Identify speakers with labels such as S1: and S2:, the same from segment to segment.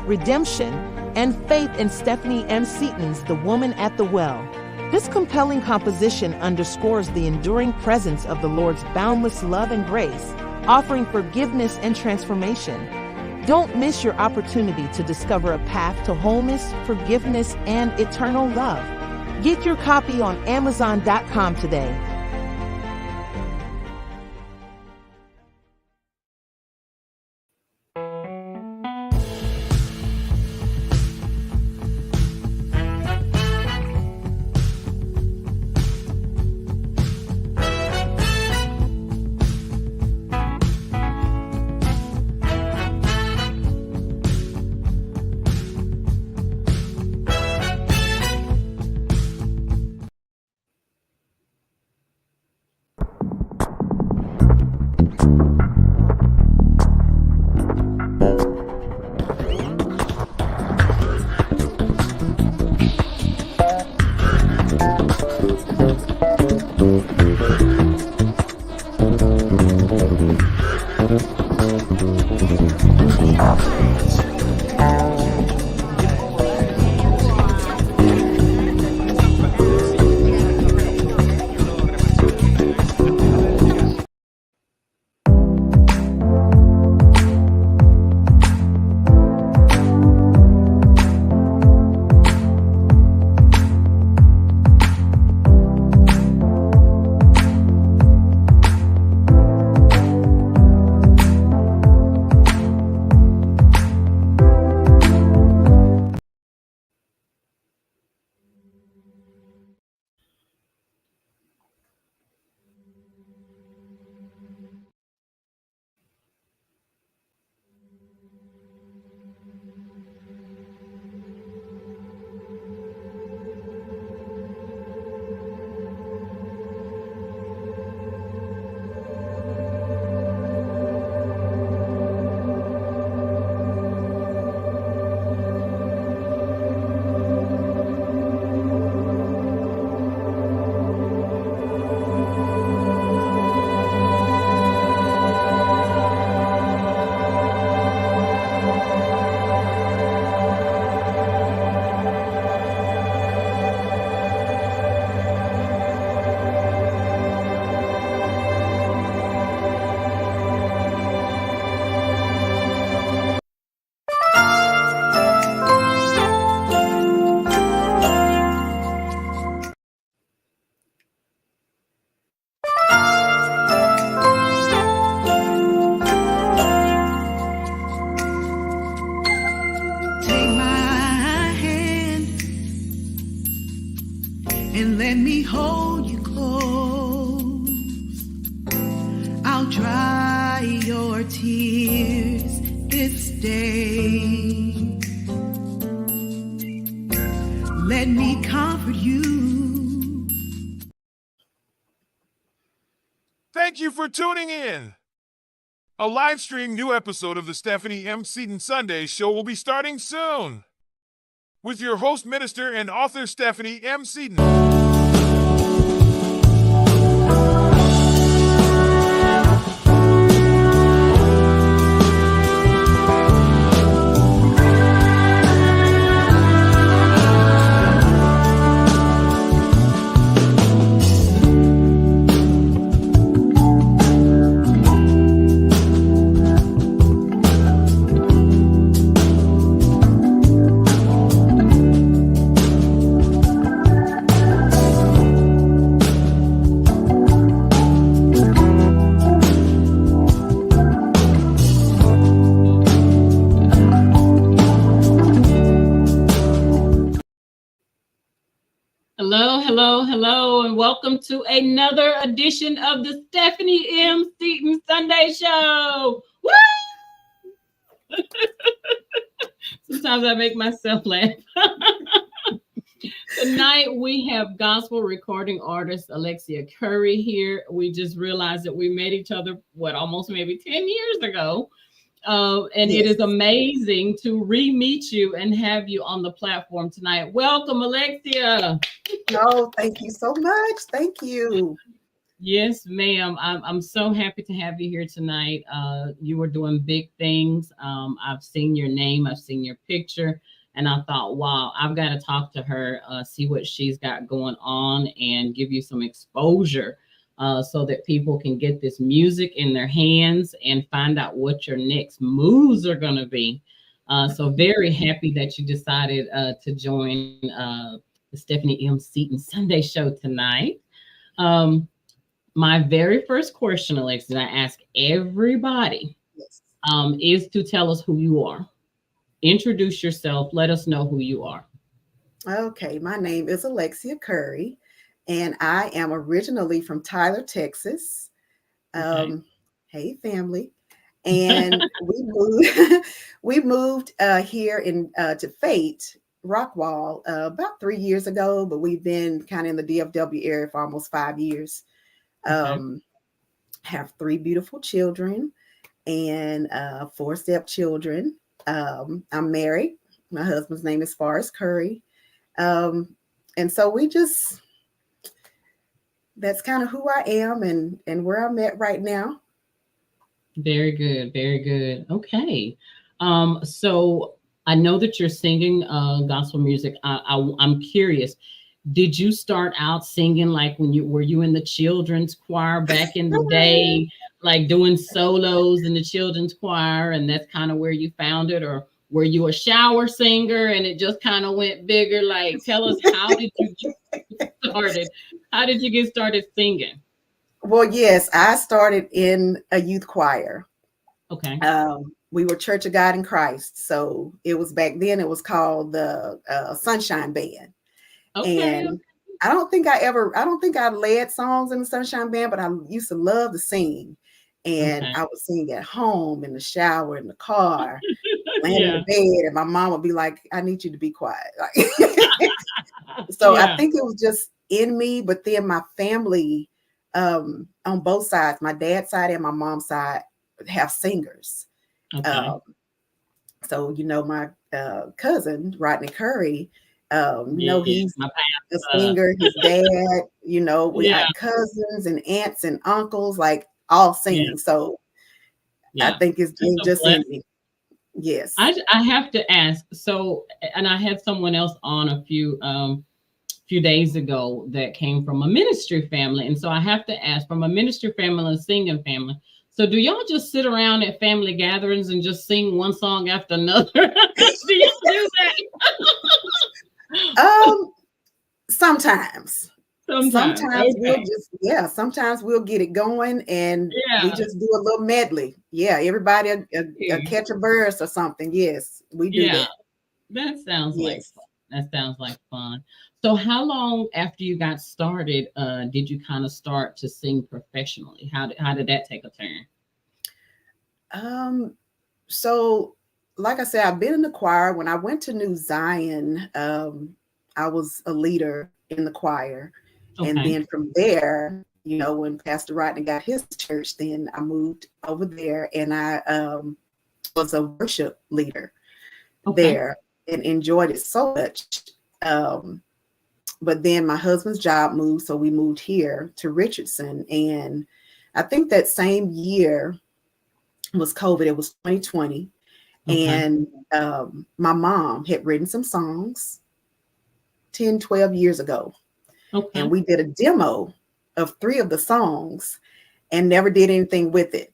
S1: redemption, and faith in Stephanie M. Seaton's The Woman at the Well. This compelling composition underscores the enduring presence of the Lord's boundless love and grace, offering forgiveness and transformation. Don't miss your opportunity to discover a path to wholeness, forgiveness, and eternal love. Get your copy on Amazon.com today.
S2: Thank you for tuning in. A live stream new episode of the Stephanie M. Seaton Sunday Show will be starting soon. With your host, minister, and author Stephanie M. Seaton.
S3: Hello, and welcome to another edition of the Stephanie M. Seaton Sunday Show. Woo! Sometimes I make myself laugh. Tonight we have gospel recording artist Alexia Curry here. We just realized that we met each other, almost maybe 10 years ago. And yes. It is amazing to re-meet you and have you on the platform tonight. Welcome, Alexia.
S4: No, thank you so much. Thank you.
S3: Yes, ma'am. I'm so happy to have you here tonight. You were doing big things. I've seen your name, I've seen your picture, and I thought, wow, I've got to talk to her, see what she's got going on, and give you some exposure, so that people can get this music in their hands and find out what your next moves are going to be. So very happy that you decided to join the Stephanie M. Seaton Sunday Show tonight. Um, my very first question, Alexa, that I ask everybody,
S4: Yes.
S3: is to tell us who you are. Introduce yourself. Let us know who you are.
S4: Okay, my name is Alexia Curry, and I am originally from Tyler, Texas.
S3: Okay.
S4: Um, hey, family. And we moved we moved here in to Fate, Rockwall, about 3 years ago, but we've been kind of in the DFW area for almost 5 years.
S3: Okay.
S4: Um, have three beautiful children and four stepchildren. I'm married. My husband's name is Forrest Curry. Um, and so we just, that's kind of who I am and where I'm at right now.
S3: Very good. Very good. Okay. So I know that you're singing gospel music. I'm curious. Did you start out singing like when you were you in the children's choir back in the day, like doing solos in the children's choir, and that's kind of where you found it, or were you a shower singer and it just kind of went bigger? Like, tell us, how did you get started? How did you get started singing?
S4: Well, yes, I started in a youth choir.
S3: Okay.
S4: We were Church of God in Christ. So it was back then, it was called the Sunshine Band.
S3: Okay.
S4: And I don't think I led songs in the Sunshine Band, but I used to love to sing. And
S3: Okay.
S4: I would sing at home, in the shower, in the car, laying in the
S3: Yeah.
S4: bed, and my mom would be like, I need you to be quiet. Like, so I
S3: Yeah.
S4: think it was just in me, but then my family, on both sides, my dad's side and my mom's side, have singers.
S3: Okay.
S4: Um, so my cousin Rodney Curry,
S3: Yeah.
S4: he's
S3: My
S4: a
S3: uh
S4: singer. His dad, we
S3: yeah.
S4: got cousins and aunts and uncles, like all
S3: Yeah.
S4: singing. So I
S3: Yeah.
S4: think it's
S3: That's a
S4: just in
S3: blessing.
S4: me. Yes.
S3: I have to ask. So, and I had someone else on a few days ago that came from a ministry family, and so I have to ask, from a ministry family and singing family. So, do y'all just sit around at family gatherings and just sing one song after another? Do y'all do that?
S4: Um, sometimes.
S3: Sometimes.
S4: Sometimes we'll
S3: Okay.
S4: just, yeah, sometimes we'll get it going and we
S3: Yeah.
S4: just do a little medley. Yeah, everybody a catch a verse or something. Yes, we do
S3: Yeah.
S4: that.
S3: That sounds like
S4: Yes.
S3: fun. That sounds like fun. So how long after you got started did you kind of start to sing professionally? How did that take a turn?
S4: Um, so like I said, I've been in the choir. When I went to New Zion, I was a leader in the choir. And
S3: Okay.
S4: then from there, when Pastor Rodney got his church, then I moved over there and I was a worship leader
S3: Okay.
S4: there and enjoyed it so much. Um, but then my husband's job moved, so we moved here to Richardson. And I think that same year was COVID. It was 2020.
S3: Okay.
S4: And my mom had written some songs 10, 12 years ago. And
S3: Okay.
S4: we did a demo of three of the songs and never did anything with it.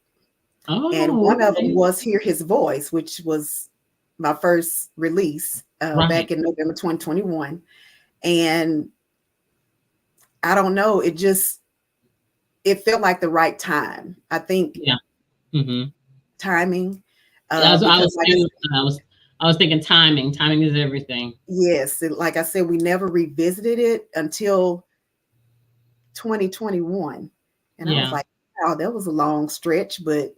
S4: And
S3: Oh,
S4: one of them
S3: okay.
S4: was Hear His Voice, which was my first release
S3: Right.
S4: back in November 2021. And I don't know, it felt like the right time. I think
S3: Yeah. Hmm.
S4: timing,
S3: I was, I
S4: because
S3: was thinking, I was thinking timing. Timing is everything.
S4: yes, like I said, we never revisited it until 2021. And I was
S3: Yeah.
S4: like, wow, that was a long stretch, but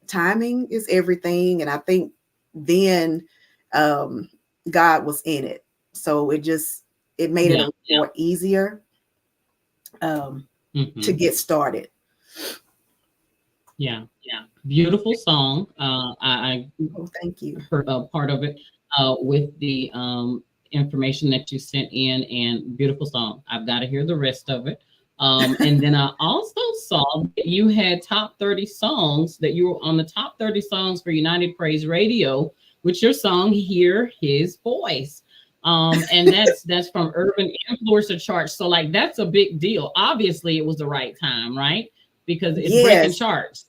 S4: timing is everything. And I think then um, God was in it. So it made it
S3: Yeah.
S4: a little
S3: Yeah.
S4: more easier to
S3: Hmm.
S4: get started.
S3: Yeah. Yeah. Beautiful song. I
S4: Oh, thank you.
S3: heard a part of it with the information that you sent in, and beautiful song. I've got to hear the rest of it. And then I also saw that you had top 30 songs, that you were on the top 30 songs for United Praise Radio with your song Hear His Voice. And that's from Urban Influencer Charts. So like that's a big deal. Obviously it was the right time, right? Because it's breaking charts.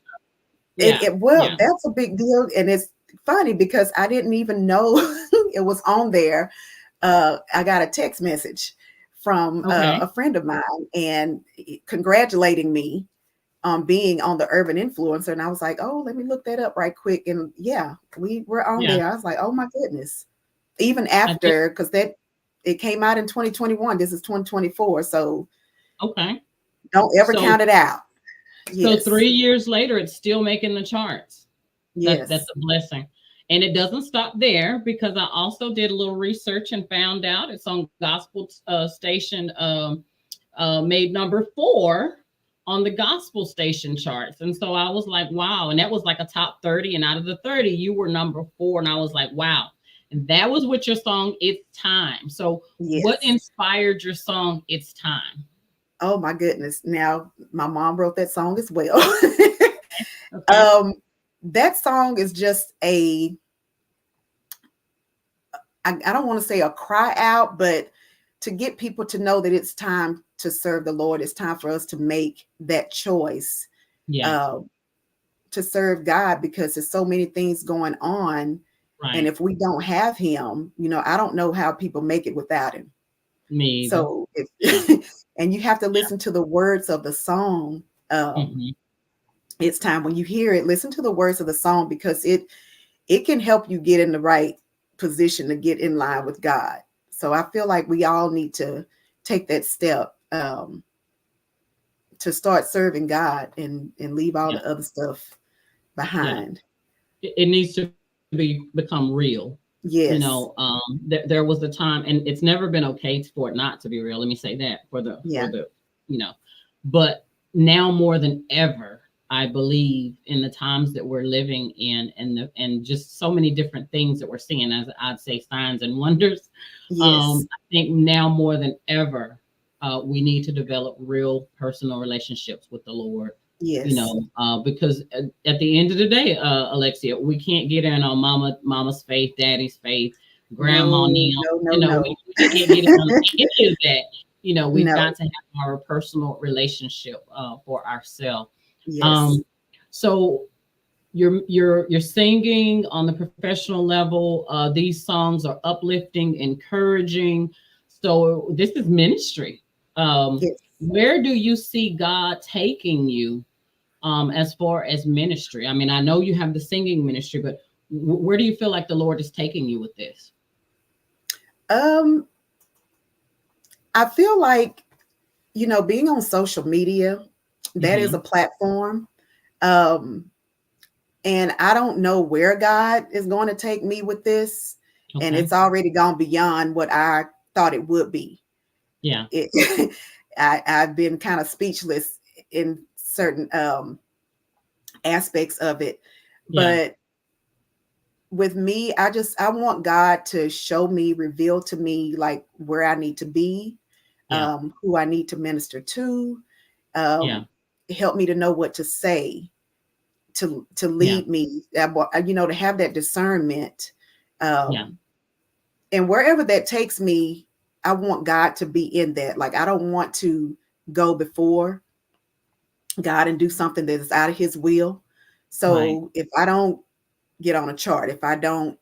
S4: Yeah. That's a big deal. And it's funny because I didn't even know it was on there. I got a text message from a friend of mine and congratulating me on being on the Urban Influencer. And I was like, oh, let me look that up right quick. And yeah, we were on there. I was like, oh my goodness. Even after, because it came out in 2021. This is 2024. So don't ever count it out.
S3: Yes. So 3 years later, it's still making the charts.
S4: Yes.
S3: That's a blessing. And it doesn't stop there, because I also did a little research and found out it's on gospel station, made number 4 on the gospel station charts. And so I was like, wow. And that was like a top 30. And out of the 30, you were number 4. And I was like, wow. And that was with your song, It's Time. So what inspired your song, It's Time?
S4: Oh my goodness. Now my mom wrote that song as well. That song is just I don't want to say a cry out, but to get people to know that it's time to serve the Lord. It's time for us to make that choice to serve God, because there's so many things going on. Right. And if we don't have him, I don't know how people make it without him.
S3: Me.
S4: So and you have to listen to the words of the song. It's time, when you hear it, listen to the words of the song, because it can help you get in the right position to get in line with God. So I feel like we all need to take that step to start serving God and leave all the other stuff behind.
S3: It needs to become real.
S4: Yes.
S3: There was a time, and it's never been okay for it not to be real. Let me say that for the but now more than ever, I believe in the times that we're living in, and just so many different things that we're seeing, as I'd say, signs and wonders. I think now more than ever, we need to develop real personal relationships with the Lord.
S4: Yes.
S3: Because at the end of the day, Alexia, we can't get in on mama's faith, daddy's faith, grandma, we can't get in on any of that. We've got to have our personal relationship for ourselves.
S4: Yes.
S3: So you're singing on the professional level. These songs are uplifting, encouraging. So this is ministry. Where do you see God taking you as far as ministry? I mean, I know you have the singing ministry, but where do you feel like the Lord is taking you with this?
S4: I feel like, being on social media, that is a platform. And I don't know where God is going to take me with this. Okay. And it's already gone beyond what I thought it would be.
S3: Yeah.
S4: I've been kind of speechless in certain aspects of it. But with me, I want God to show me, reveal to me like where I need to be, who I need to minister to, help me to know what to say, to lead me, to have that discernment. And wherever that takes me, I want God to be in that. Like, I don't want to go before God and do something that is out of his will. So if I don't get on a chart, if I don't,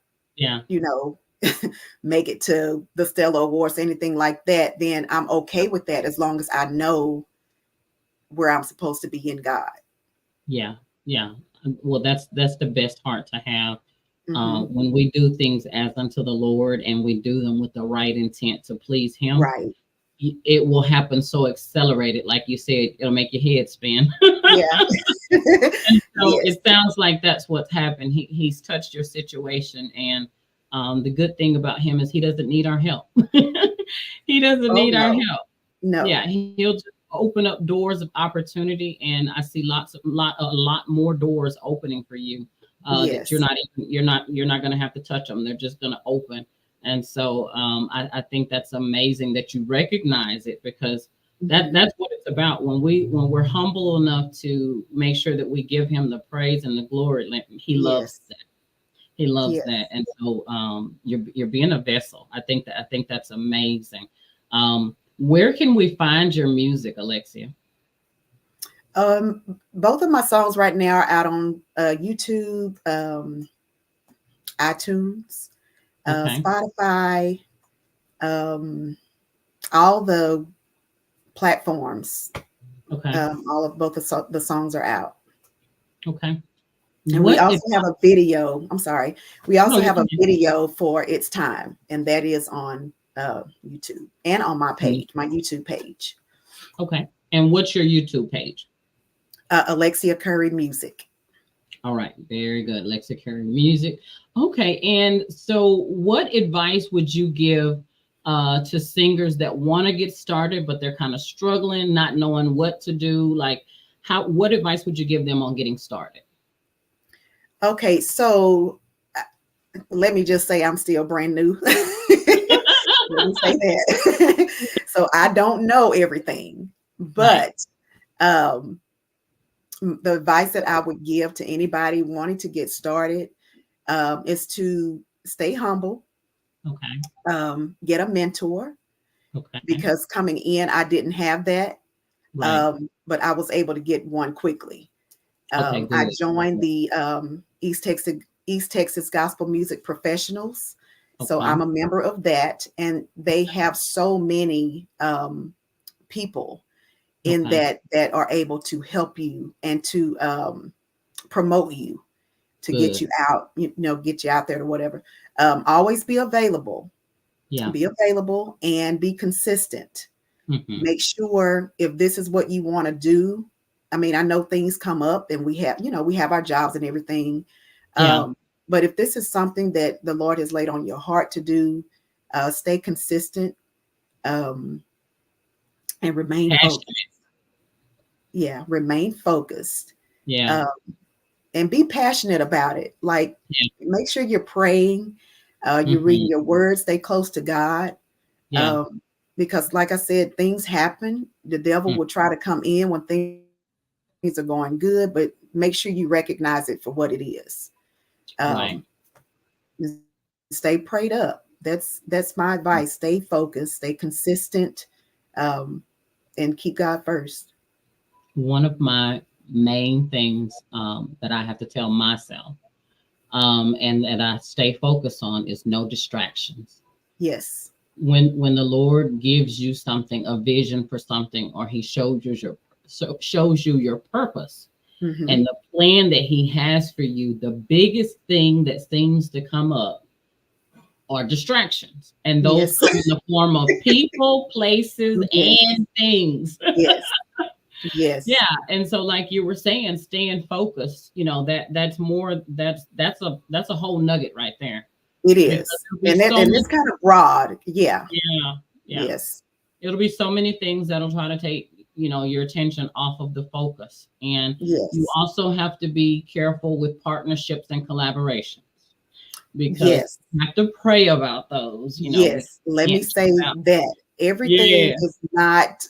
S4: make it to the Stellar Awards, anything like that, then I'm okay with that, as long as I know where I'm supposed to be in God.
S3: Yeah. Well, that's the best heart to have. When we do things as unto the Lord, and we do them with the right intent to please him, it will happen so accelerated. Like you said, it'll make your head spin. And so it sounds like that's what's happened. He's touched your situation, and the good thing about him is he doesn't need our help. He doesn't need our help.
S4: No.
S3: Yeah, he'll just open up doors of opportunity, and I see a lot more doors opening for you. That you're not going to have to touch them. They're just going to open. And so I think that's amazing that you recognize it, because That's what it's about. When we're humble enough to make sure that we give him the praise and the glory, he loves
S4: Yes.
S3: that. He loves
S4: Yes.
S3: that. And so you're being a vessel. I think that's amazing. Where can we find your music, Alexia?
S4: Both of my songs right now are out on YouTube, iTunes,
S3: Okay.
S4: Spotify, um, all the platforms.
S3: Okay.
S4: All of both the songs are out.
S3: Okay.
S4: And we
S3: What if
S4: also have a video. I'm sorry. We
S3: no,
S4: also
S3: you
S4: have
S3: can
S4: a video for It's Time, and that is on YouTube and on my page, my YouTube page.
S3: okay. And what's your YouTube page?
S4: Alexia Curry Music.
S3: All right, very good. Alexia Curry Music. Okay, and so what advice would you give to singers that want to get started, but they're kind of struggling, not knowing what to do? Like, what advice would you give them on getting started?
S4: Okay, so let me just say I'm still brand new. Let me say that. So I don't know everything,
S3: Right.
S4: but um, the advice that I would give to anybody wanting to get started is to stay humble,
S3: Okay.
S4: get a mentor,
S3: Okay.
S4: because coming in, I didn't have that,
S3: Right.
S4: but I was able to get one quickly.
S3: Okay.
S4: I
S3: Good.
S4: joined the East Texas Gospel Music Professionals. So
S3: Okay.
S4: I'm a member of that, and they have so many people in
S3: Okay.
S4: that are able to help you and to promote you, to get
S3: Good.
S4: you out, get you out there or whatever. Always be available.
S3: Yeah.
S4: Be available and be consistent.
S3: Hmm.
S4: Make sure if this is what you want to do. I mean, I know things come up and we have our jobs and everything.
S3: Yeah.
S4: But if this is something that the Lord has laid on your heart to do, stay consistent, um, and remain focused.
S3: Passionate.
S4: Yeah, remain focused,
S3: Yeah.
S4: uh, and be passionate about it. Like,
S3: Yeah.
S4: make sure you're praying, you're reading
S3: Hmm.
S4: your words, stay close to God.
S3: Yeah.
S4: Um, because, like I said, things happen. The devil
S3: Mm.
S4: will try to come in when things are going good, but make sure you recognize it for what it is.
S3: Right.
S4: Um, stay prayed up. That's my advice. Stay focused, stay consistent, um, and keep God first.
S3: One of my main things that I have to tell myself and that I stay focused on is no distractions.
S4: Yes.
S3: When the Lord gives you something, a vision for something, or He shows you your purpose
S4: Hmm.
S3: and the plan that He has for you, the biggest thing that seems to come up are distractions, and those
S4: Yes.
S3: come in the form of people, places,
S4: Yes.
S3: and things.
S4: Yes.
S3: Yeah,
S4: Yes.
S3: and so like you were saying, staying focused, that's a whole nugget right there.
S4: It
S3: Because
S4: is.
S3: there'll be
S4: And that
S3: so
S4: and
S3: many,
S4: it's kind of broad. Yeah.
S3: yeah, yeah.
S4: Yes.
S3: It'll be so many things that'll try to take, your attention off of the focus. And you
S4: Yes.
S3: also have to be careful with partnerships and collaborations because
S4: Yes.
S3: you have to pray about those, we
S4: Yes. Let me
S3: can't
S4: say
S3: about.
S4: that everything
S3: Yeah.
S4: is not,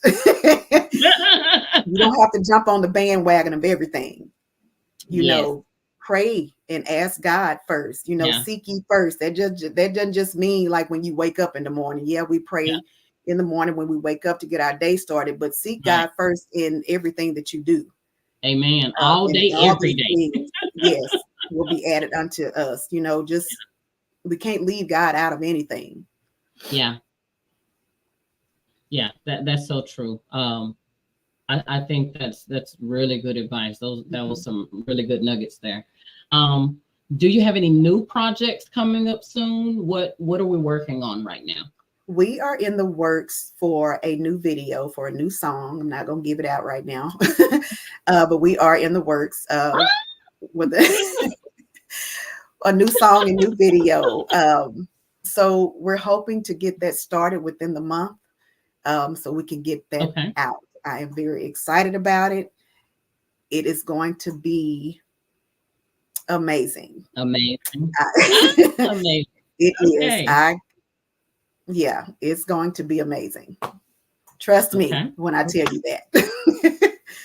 S4: you don't have to jump on the bandwagon of everything. You
S3: Yes.
S4: know, pray and ask God first.
S3: Yeah.
S4: Seek ye first. That doesn't just mean like when you wake up in the morning. Yeah, we
S3: Yeah.
S4: pray in the morning when we wake up to get our day started, but seek
S3: Right.
S4: God first in everything that you do.
S3: Amen. All
S4: And
S3: day,
S4: all
S3: every
S4: these
S3: day.
S4: things, yes, will be added unto us. Just we can't leave God out of anything.
S3: Yeah. Yeah. That's so true. I think that's really good advice. That was
S4: Mhm.
S3: some really good nuggets there. Um, do you have any new projects coming up soon? What are we working on right now?
S4: We are in the works for a new video for a new song. I'm not going to give it out right now, but we are in the works with a new song and new video. So we're hoping to get that started within the month, so we can get that
S3: Okay.
S4: out. I am very excited about it. It is going to be amazing.
S3: Amazing. Amazing.
S4: It is.
S3: Okay.
S4: Yeah, it's going to be amazing. Trust me when I tell you that.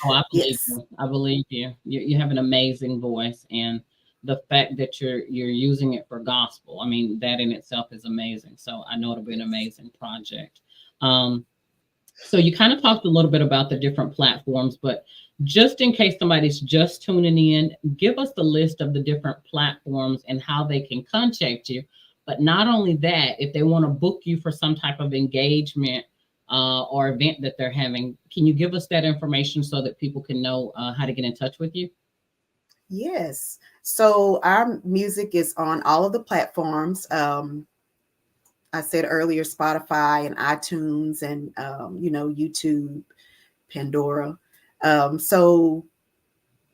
S3: Oh, I believe
S4: Yes.
S3: you. I believe you. You have an amazing voice, and the fact that you're using it for gospel, I mean, that in itself is amazing. So I know it'll be an amazing project. So you kind of talked a little bit about the different platforms, but just in case somebody's just tuning in, give us the list of the different platforms and how they can contact you. But not only that, if they want to book you for some type of engagement or event that they're having, can you give us that information so that people can know how to get in touch with you?
S4: Yes. So our music is on all of the platforms. I said earlier, Spotify and iTunes and, YouTube, Pandora. So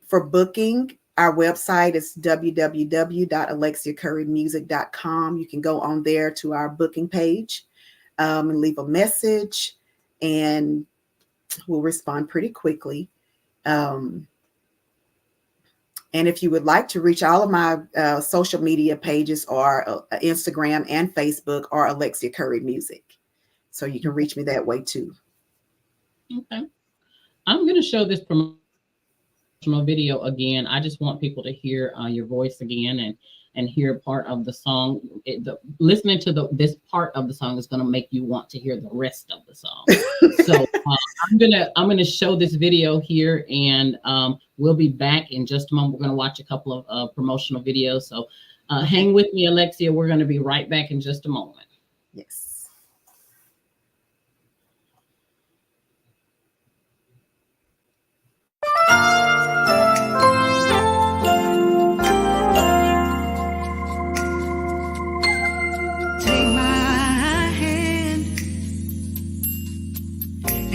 S4: for booking, our website is www.alexiacurrymusic.com. You can go on there to our booking page and leave a message, and we'll respond pretty quickly. And if you would like to reach all of my social media pages are Instagram and Facebook are Alexia Curry Music. So you can reach me that way too.
S3: Okay. I'm going to show this promotional video again. I just want people to hear your voice again and hear part of the song. Listening to this part of the song is going to make you want to hear the rest of the song. So I'm gonna show this video here, and we'll be back in just a moment. We're going to watch a couple of promotional videos. So hang with me, Alexia. We're going to be right back in just a moment.
S4: Yes.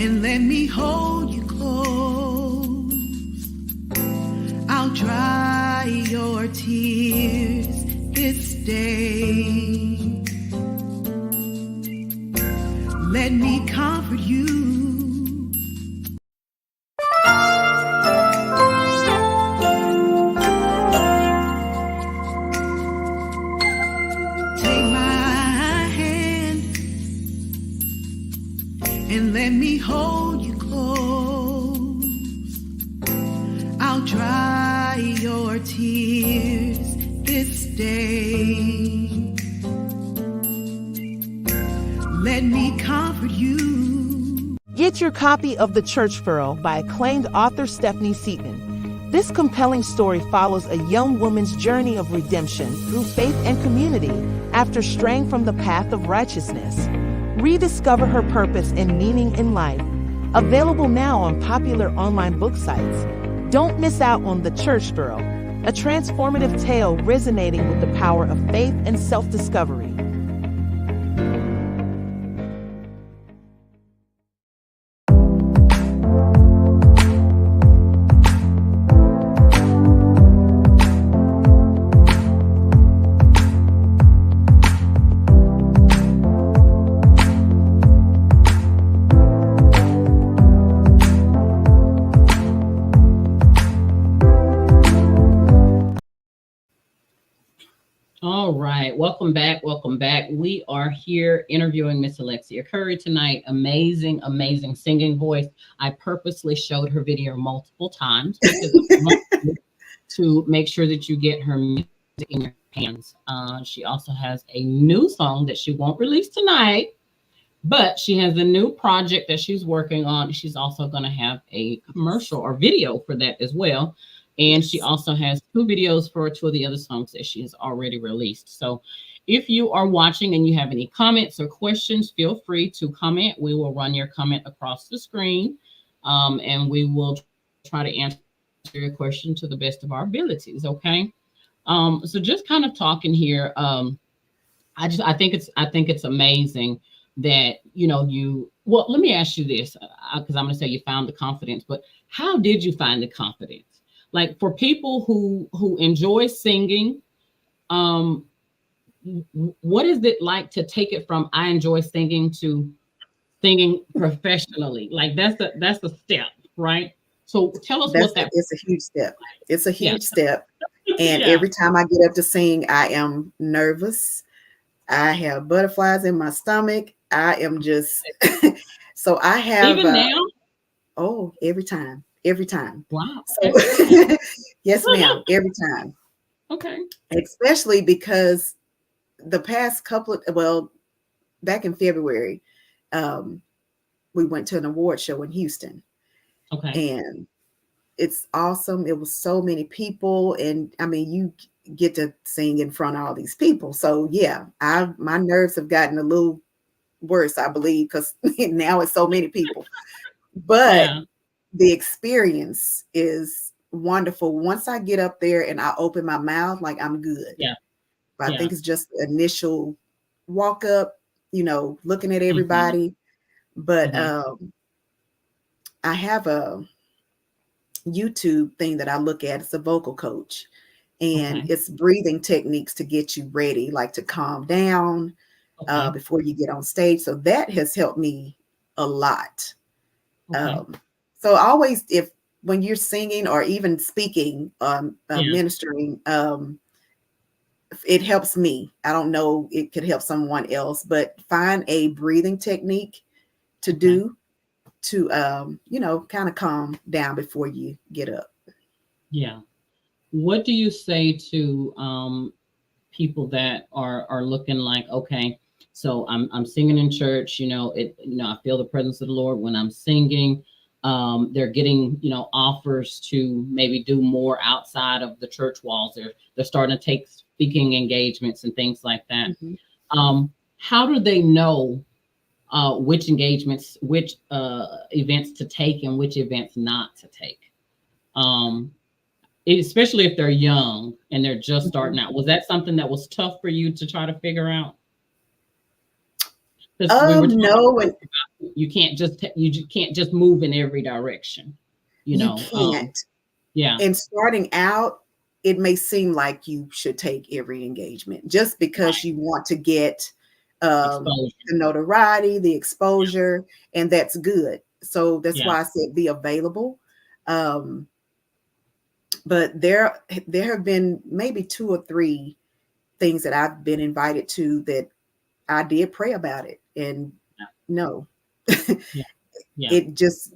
S5: And let me hold you close. I'll dry your tears this day. Let me comfort you. Take my hand and let me hold you close. I'll dry your tears this day. Let me comfort you.
S1: Get your copy of The Church Girl by acclaimed author Stephanie Seaton. This compelling story follows a young woman's journey of redemption through faith and community after straying from the path of righteousness. Rediscover her purpose and meaning in life. Available now on popular online book sites. Don't miss out on The Church Girl, a transformative tale resonating with the power of faith and self-discovery.
S3: All right, welcome back. Welcome back. We are here interviewing Miss Alexia Curry tonight. Amazing, amazing singing voice. I purposely showed her video multiple times because I want you to make sure that you get her music in your hands. She also has a new song that she won't release tonight, but she has a new project that she's working on. She's also going to have a commercial or video for that as well. And she also has 2 videos for 2 of the other songs that she has already released. So if you are watching and you have any comments or questions, feel free to comment. We will run your comment across the screen, and we will try to answer your question to the best of our abilities. Okay. So just kind of talking here. I think it's amazing that, well, let me ask you this, because I'm going to say you found the confidence, but how did you find the confidence? Like, for people who enjoy singing, what is it like to take it from I enjoy singing to singing professionally? Like, that's a step, right? So tell us what that.
S4: It's a huge step. It's a huge step. And every time I get up to sing, I am nervous. I have butterflies in my stomach. I am just So I have
S3: Even now?
S4: oh, every time. Every time.
S3: Wow.
S4: So
S3: Okay.
S4: yes, ma'am, every time.
S3: Okay.
S4: Especially because the past couple of, well, back in February, um, we went to an award show in Houston,
S3: Okay.
S4: and it's awesome. It was so many people, and I mean, you get to sing in front of all these people. So yeah, my nerves have gotten a little worse, I believe, because now it's so many people. But
S3: Yeah.
S4: the experience is wonderful. Once I get up there and I open my mouth, like I'm good.
S3: Yeah.
S4: I
S3: Yeah.
S4: think it's just the initial walk up, looking at
S3: Mhm.
S4: everybody. But
S3: Mhm.
S4: I have a YouTube thing that I look at. It's a vocal coach, and
S3: Okay.
S4: it's breathing techniques to get you ready, like to calm down
S3: Okay.
S4: before you get on stage. So that has helped me a lot.
S3: Okay.
S4: So always, if when you're singing or even speaking,
S3: Yeah.
S4: ministering, it helps me. I don't know, it could help someone else, but find a breathing technique to
S3: Okay.
S4: do to, kind of calm down before you get up.
S3: Yeah. What do you say to people that are looking like, okay, so I'm singing in church, I feel the presence of the Lord when I'm singing. They're getting, offers to maybe do more outside of the church walls. They're starting to take speaking engagements and things like that.
S4: Mhm.
S3: How do they know which engagements, which events to take and which events not to take? Um, Especially if they're young and they're just
S4: Mhm.
S3: starting out. Was that something that was tough for you to try to figure out? Because we were talking
S4: No, and
S3: about you can't just move in every direction, you
S4: you
S3: know.
S4: can't.
S3: Yeah,
S4: And starting out, it may seem like you should take every engagement just because
S3: right.
S4: you want to get
S3: Exposure.
S4: the notoriety, the exposure, and that's good. So that's
S3: Yeah.
S4: why I said be available. Um, but there have been maybe two or three things that I've been invited to that I did pray about it, and
S3: Yeah.
S4: no,
S3: Yeah. Yeah.
S4: it just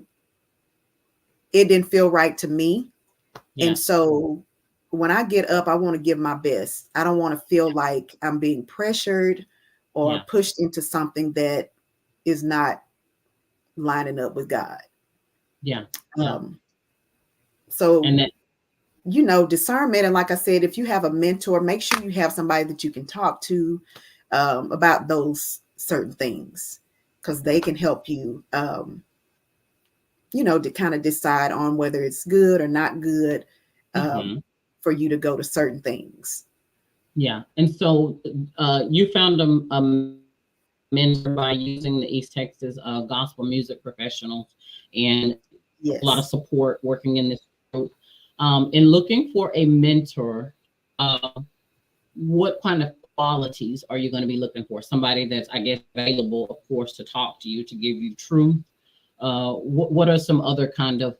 S4: it didn't feel right to me. And
S3: Yeah.
S4: so when I get up, I want to give my best. I don't want to feel like I'm being pressured or
S3: Yeah.
S4: pushed into something that is not lining up with God.
S3: Yeah. Yeah.
S4: Um, so,
S3: And that.
S4: discernment. And like I said, if you have a mentor, make sure you have somebody that you can talk to about those certain things, because they can help you, to kind of decide on whether it's good or not good
S3: Mhm.
S4: for you to go to certain things.
S3: Yeah. And so you found a mentor by using the East Texas gospel music professionals and a lot of
S4: Yes.
S3: support working in this group. In looking for a mentor, uh, what kind of qualities are you going to be looking for? Somebody that's, I guess, available, of course, to talk to you, to give you truth. What are some other kind of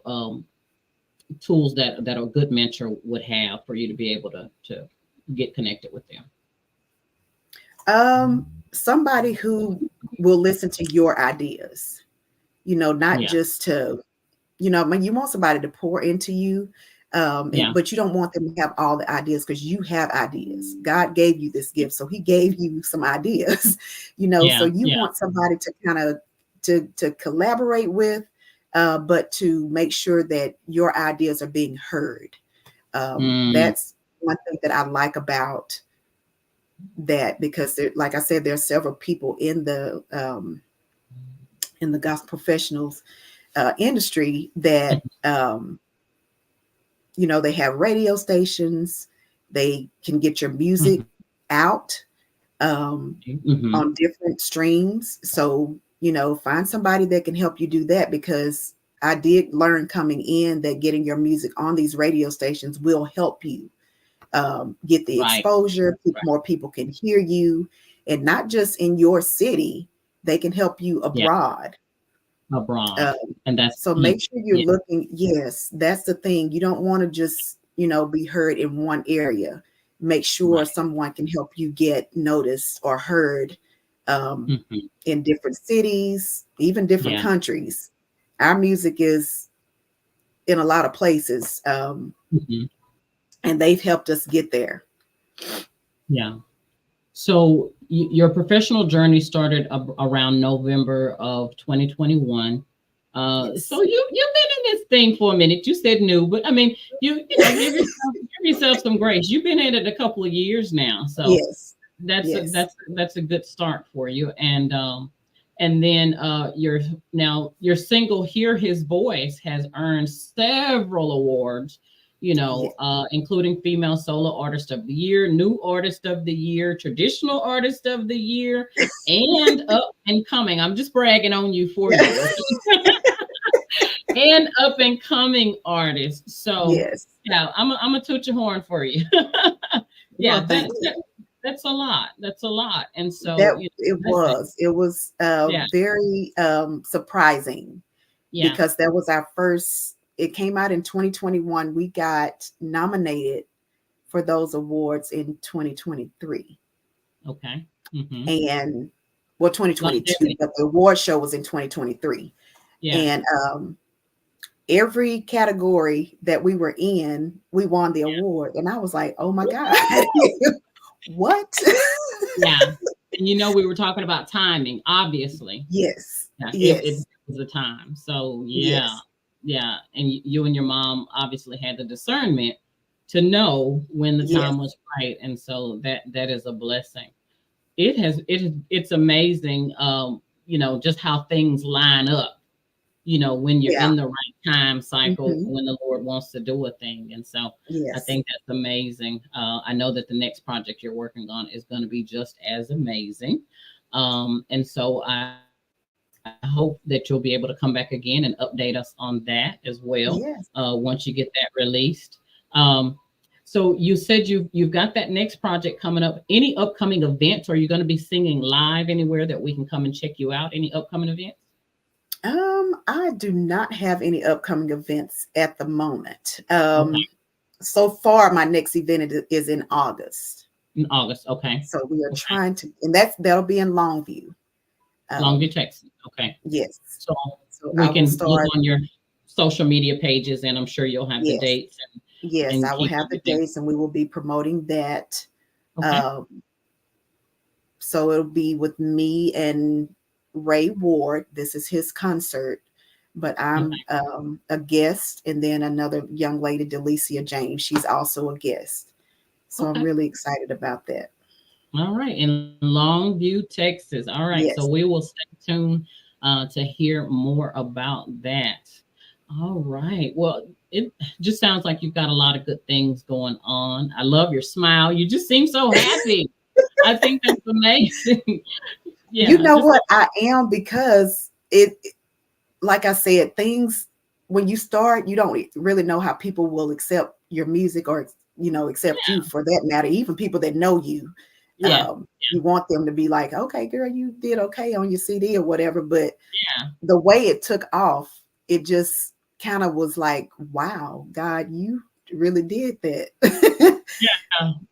S3: tools that a good mentor would have for you to be able to get connected with them?
S4: Somebody who will listen to your ideas, not
S3: Yeah,
S4: just to, I mean, you want somebody to pour into you,
S3: yeah,
S4: but you don't want them to have all the ideas, because you have ideas. God gave you this gift, so He gave you some ideas, so
S3: yeah,
S4: you
S3: yeah,
S4: want somebody to kind of to collaborate with, but to make sure that your ideas are being heard.
S3: mm,
S4: That's one thing that I like about that, because like I said, there are several people in the gospel professionals industry that they have radio stations. They can get your music out
S3: mm-hmm.
S4: on different streams. So find somebody that can help you do that, because I did learn coming in that getting your music on these radio stations will help you get the
S3: Right,
S4: exposure.
S3: right,
S4: More people can hear you, and not just in your city. They can help you
S3: yeah,
S4: abroad.
S3: abroad,
S4: Um,
S3: and that's
S4: so
S3: key.
S4: make sure you're
S3: Yeah,
S4: looking. Yes, that's the thing. You don't want to just be heard in one area. Make sure
S3: right,
S4: someone can help you get noticed or heard in different cities, even different countries. Our music is in a lot of places, and they've helped us get there.
S3: Yeah. So your professional journey started around November of 2021.
S4: Yes.
S3: So you've been in this thing for a minute. You said new, but I mean, you know, give yourself some grace. You've been in it a couple of years now, so
S4: yes,
S3: that's a good start for you. And then your single "Hear His Voice" has earned several awards. You know, including Female Solo Artist of the Year, New Artist of the Year, Traditional Artist of the Year, and Up and Coming. I'm just bragging on you for you. And Up and Coming Artist. So yeah, I'm gonna toot your horn for you. Yeah, that's a lot. That's a lot. And so
S4: it was very surprising because that was our first. It came out in 2021. We got nominated for those awards in 2023.
S3: Okay.
S4: And 2022, but the award show was in 2023. Yeah. And every category that we were in, we won the award. And I was like, oh my God, what?
S3: Yeah. And you know, we were talking about timing, obviously.
S4: Yes.
S3: It was the time. So yeah, and you and your mom obviously had the discernment to know when the time was right, and so that is a blessing. It's amazing, you know, just how things line up. You know, when you're in the right time cycle, when the Lord wants to do a thing, and so I think that's amazing. I know that the next project you're working on is going to be just as amazing, and so I hope that you'll be able to come back again and update us on that as well. Once you get that released. So you said you've got that next project coming up. Any upcoming events? Are you going to be singing live anywhere that we can come and check you out? Any upcoming events?
S4: I do not have any upcoming events at the moment. So far, my next event is in August.
S3: In August, okay.
S4: So we are trying to, and that'll be in Longview.
S3: Longview, Texas. Okay.
S4: Yes.
S3: So we can look on your social media pages, and I'm sure you'll have the dates.
S4: And I will have the dates, and we will be promoting that. Okay. So it'll be with me and Ray Ward. This is his concert, but I'm a guest, and then another young lady, Delicia James. She's also a guest. So I'm really excited about that.
S3: All right, in Longview, Texas. All right, so we will stay tuned to hear more about that. All right. Well, it just sounds like you've got a lot of good things going on. I love your smile. You just seem so happy. I think that's amazing.
S4: Yeah. You know what? I am, because like I said, things when you start, you don't really know how people will accept your music or, you know, accept you for that matter. Even people that know you. You want them to be like, okay, girl, you did okay on your CD or whatever. But the way it took off, it just kind of was like, wow, God, you really did that.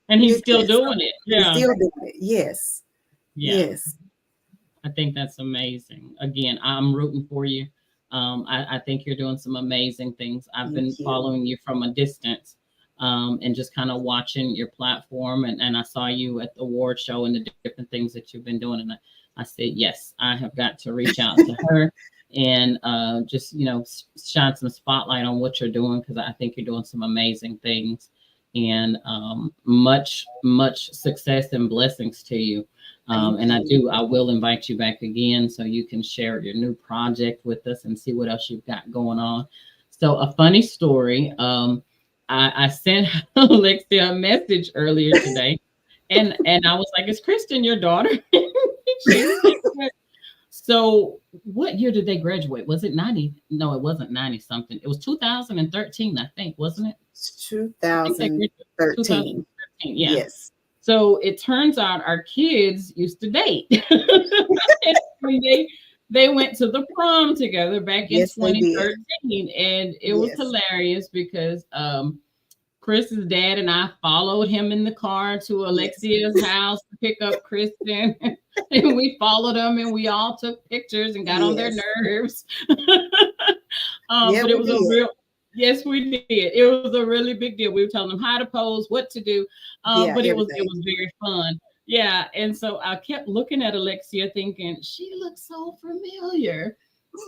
S3: And he's still doing it.
S4: He's still doing it. Yes.
S3: I think that's amazing. Again, I'm rooting for you. I think you're doing some amazing things. I've been following you from a distance. And just kind of watching your platform. And I saw you at the award show and the different things that you've been doing. And I said, yes, I have got to reach out to her and just, you know, shine some spotlight on what you're doing, because I think you're doing some amazing things, and much success and blessings to you. And I will invite you back again so you can share your new project with us and see what else you've got going on. So a funny story. I sent Alexia a message earlier today, and I was like, "Is Kristen your daughter?" So, what year did they graduate? Was it 90? No, it wasn't 90 something. It was 2013, I think, wasn't it?
S4: 2013.
S3: Yeah.
S4: Yes.
S3: So it turns out our kids used to date. They went to the prom together back in 2013, and it was hilarious because Chris's dad and I followed him in the car to Alexia's house to pick up Kristen. And we followed them and we all took pictures and got on their nerves.
S4: Yeah,
S3: But it
S4: we
S3: was
S4: did.
S3: a real, yes, we did. It was a really big deal. We were telling them how to pose, what to do.
S4: Yeah,
S3: But it was
S4: everything.
S3: very fun. Yeah. And so I kept looking at Alexia thinking, she looks so familiar.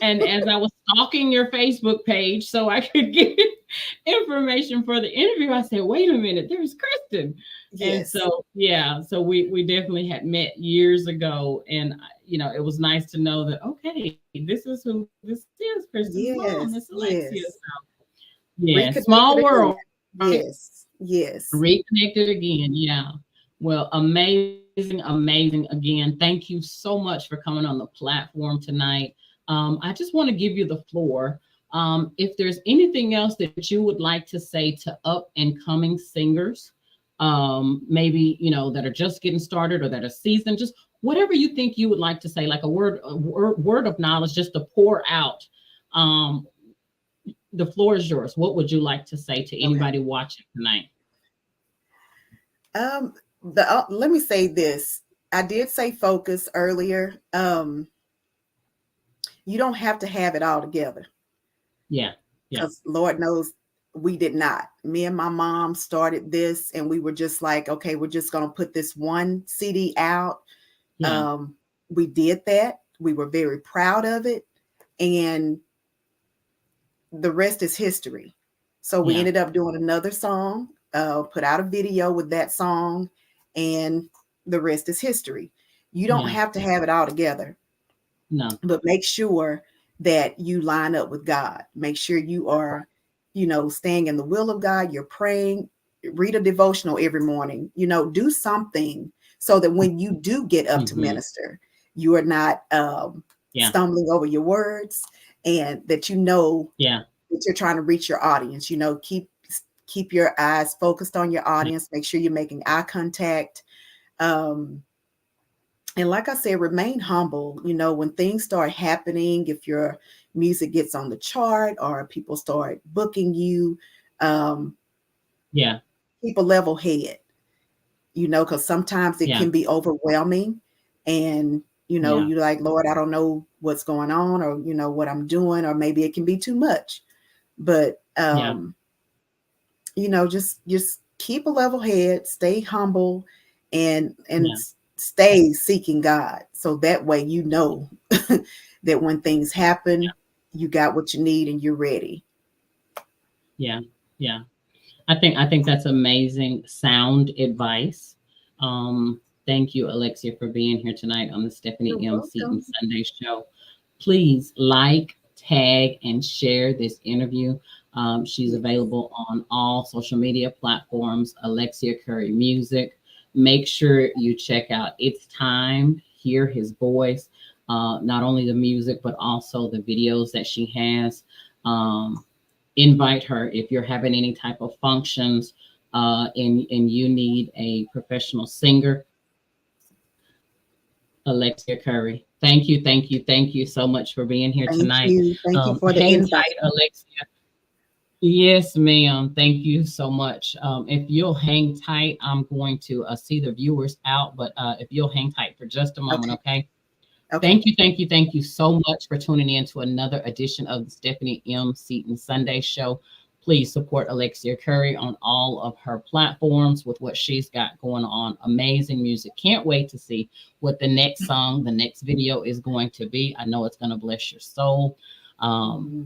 S3: And as I was stalking your Facebook page so I could get information for the interview, I said, wait a minute, there's Kristen. And
S4: Yes.
S3: so, yeah, so we definitely had met years ago. And, you know, it was nice to know that, okay, this is who this is, Kristen's mom,
S4: Yes.
S3: Miss Alexia.
S4: Yes.
S3: So, yeah,
S4: Reconnected
S3: small
S4: again.
S3: world, right?
S4: Yes. Yes.
S3: Reconnected again. Yeah. Well, amazing, amazing. Again, thank you so much for coming on the platform tonight. I just want to give you the floor. If there's anything else that you would like to say to up and coming singers, maybe, you know, that are just getting started or that are seasoned, just whatever you think you would like to say, like a word of knowledge, just to pour out. The floor is yours. What would you like to say to anybody watching tonight?
S4: Let me say this. I did say focus earlier. You don't have to have it all together.
S3: Yeah.
S4: Because Lord knows we did not. Me and my mom started this and we were just like, okay, we're just going to put this one CD out.
S3: Yeah.
S4: We did that. We were very proud of it. And the rest is history. So we ended up doing another song, put out a video with that song, and the rest is history. You don't have to have it all together.
S3: No.
S4: But make sure that you line up with God. Make sure you are, you know, staying in the will of God. You're praying, read a devotional every morning, you know, do something so that when you do get up to minister, you are not stumbling over your words, and that you know that you're trying to reach your audience. You know, keep your eyes focused on your audience. Make sure you're making eye contact. And like I said, remain humble. You know, when things start happening, if your music gets on the chart or people start booking you, keep a level head, you know, because sometimes it can be overwhelming. And, you know, you're like, Lord, I don't know what's going on, or, you know, what I'm doing, or maybe it can be too much. But, you know, just keep a level head, stay humble, and stay seeking God. So that way, you know, that when things happen, you got what you need and you're ready.
S3: Yeah. I think that's amazing, sound advice. Thank you, Alexia, for being here tonight on the Stephanie M. Seaton Sunday Show. Please like, tag, and share this interview. She's available on all social media platforms, Alexia Curry Music. Make sure you check out It's Time, hear his voice, not only the music, but also the videos that she has. Invite her if you're having any type of functions and you need a professional singer. Alexia Curry. Thank you so much for being here tonight.
S4: Thank you for the
S3: hang
S4: invite.
S3: tight, Alexia. Yes, ma'am. Thank you so much. If you'll hang tight, I'm going to see the viewers out, but if you'll hang tight for just a moment, okay? Thank you so much for tuning in to another edition of the Stephanie M. Seaton Sunday Show. Please support Alexia Curry on all of her platforms with what she's got going on. Amazing music. Can't wait to see what the next song, the next video is going to be. I know it's going to bless your soul.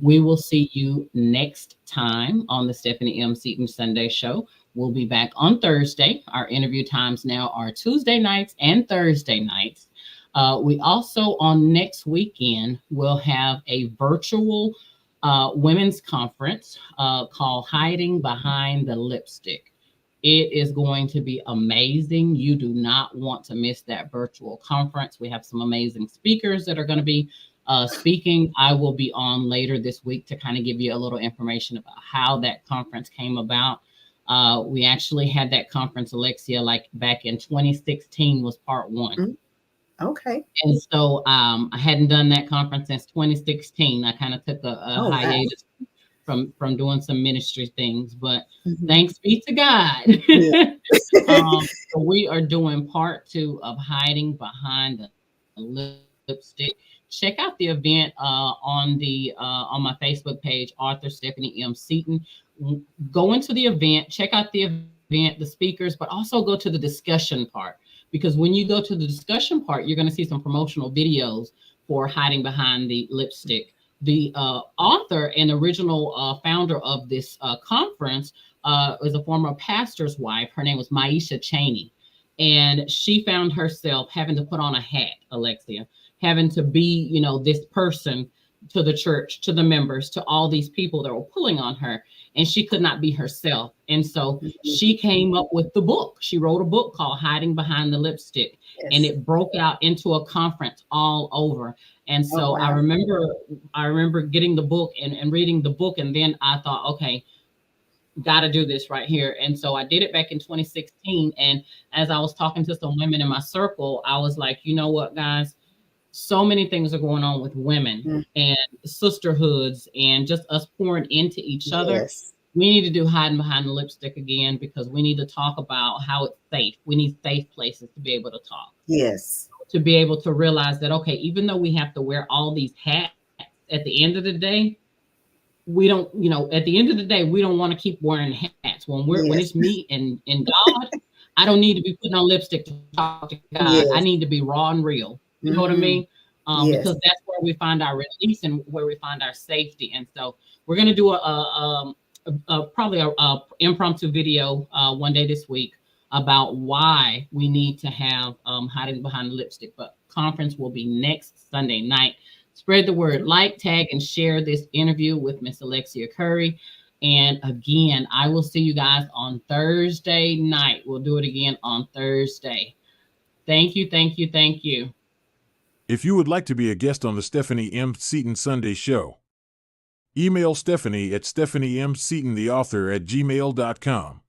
S3: We will see you next time on the Stephanie M. Seaton Sunday Show. We'll be back on Thursday. Our interview times now are Tuesday nights and Thursday nights. We also, on next weekend, will have a virtual women's conference called Hiding Behind the Lipstick. It is going to be amazing. You do not want to miss that virtual conference. We have some amazing speakers that are going to be speaking. I will be on later this week to kind of give you a little information about how that conference came about. We actually had that conference, Alexia, like back in 2016 was part one.
S4: Okay.
S3: And so I hadn't done that conference since 2016. I kind of took a hiatus from doing some ministry things, but
S4: Mhm.
S3: thanks be to God.
S4: Yeah.
S3: So we are doing part 2 of hiding behind the lipstick. Check out the event on my Facebook page, Arthur Stephanie M. Seaton. Go into the event, check out the event, the speakers, but also go to the discussion part, because when you go to the discussion part, you're going to see some promotional videos for hiding behind the lipstick. The author and original founder of this conference is a former pastor's wife. Her name was Maisha Cheney. And she found herself having to put on a hat, Alexia, having to be, this person to the church, to the members, to all these people that were pulling on her. And she could not be herself. And so she came up with the book. She wrote a book called Hiding Behind the Lipstick.
S4: Yes.
S3: And it broke out into a conference all over. And so
S4: wow.
S3: I remember getting the book and reading the book. And then I thought, okay, got to do this right here. And so I did it back in 2016. And as I was talking to some women in my circle, I was like, you know what, guys, so many things are going on with women and sisterhoods and just us pouring into each other.
S4: Yes.
S3: We need to do hiding behind the lipstick again, because we need to talk about how it's safe. We need safe places to be able to talk.
S4: Yes.
S3: To be able to realize that, okay, even though we have to wear all these hats, at the end of the day, we don't, at the end of the day, we don't want to keep wearing hats. When it's me and God, I don't need to be putting on lipstick to talk to God.
S4: Yes.
S3: I need to be raw and real. You know what I mean?
S4: Yes.
S3: Because that's where we find our release and where we find our safety. And so we're going to do probably a impromptu video one day this week about why we need to have hiding behind the lipstick. But conference will be next Sunday night. Spread the word, like, tag, and share this interview with Miss Alexia Curry. And again, I will see you guys on Thursday night. We'll do it again on Thursday. Thank you, thank you, thank you.
S2: If you would like to be a guest on the Stephanie M. Seaton Sunday Show, email Stephanie at stephaniemseatontheauthor@gmail.com.